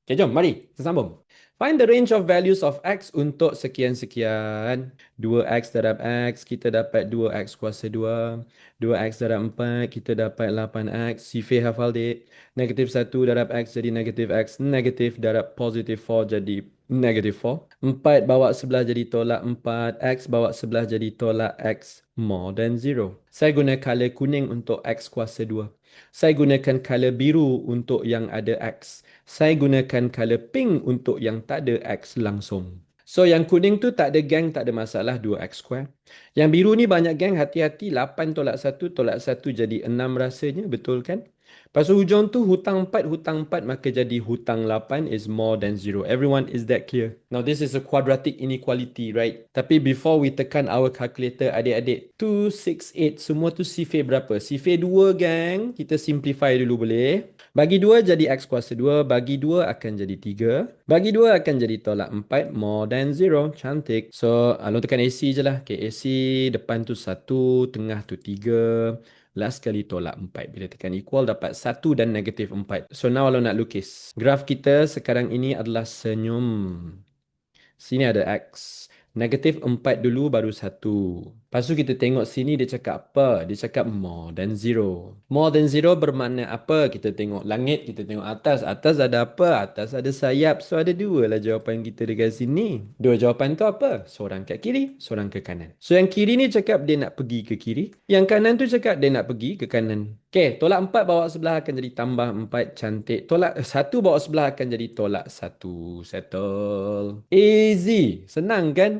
Okay, jom, mari kita sambung. Find the range of values of x untuk sekian-sekian. 2x darab x, kita dapat 2x kuasa 2. 2x darab 4, kita dapat 8x. Sifir hafal, dek. Negatif 1 darab x jadi negatif x. Negatif darab positif 4 jadi negatif 4. 4 bawa sebelah jadi tolak 4. X bawa sebelah jadi tolak x more than 0. Saya guna color kuning untuk x kuasa 2. Saya gunakan color biru untuk yang ada x. Saya gunakan color pink untuk yang tak ada X langsung. So yang kuning tu tak ada gang, tak ada masalah, 2X square. Yang biru ni banyak gang, hati-hati, 8 tolak satu jadi 6 rasanya, betul kan? Lepas tu hujung tu hutang 4 maka jadi hutang 8 is more than 0. Everyone, is that clear? Now this is a quadratic inequality, right? Tapi before we tekan our calculator, adik-adik, 268 semua tu sifir berapa? Sifir 2 gang, kita simplify dulu boleh? Bagi 2 jadi x kuasa 2, bagi 2 akan jadi 3, bagi 2 akan jadi tolak 4, more than 0. Cantik. So, Alun tekan AC je lah. Okay, AC depan tu 1, tengah tu 3, last kali tolak 4. Bila tekan equal dapat 1 dan negatif 4. So, now Alun nak lukis. Graf kita sekarang ini adalah senyum. Sini ada X. Negatif 4 dulu baru 1. Lepas tu kita tengok sini dia cakap apa? Dia cakap more than 0. More than 0 bermakna apa? Kita tengok langit, kita tengok atas. Atas ada apa? Atas ada sayap. So ada dua lah jawapan kita dekat sini. Dua jawapan tu apa? Seorang kat kiri, seorang ke kanan. So yang kiri ni cakap dia nak pergi ke kiri. Yang kanan tu cakap dia nak pergi ke kanan. Okay, tolak 4 bawa sebelah akan jadi tambah 4. Cantik. Tolak 1 bawa sebelah akan jadi tolak 1. Settle. Easy. Senang kan?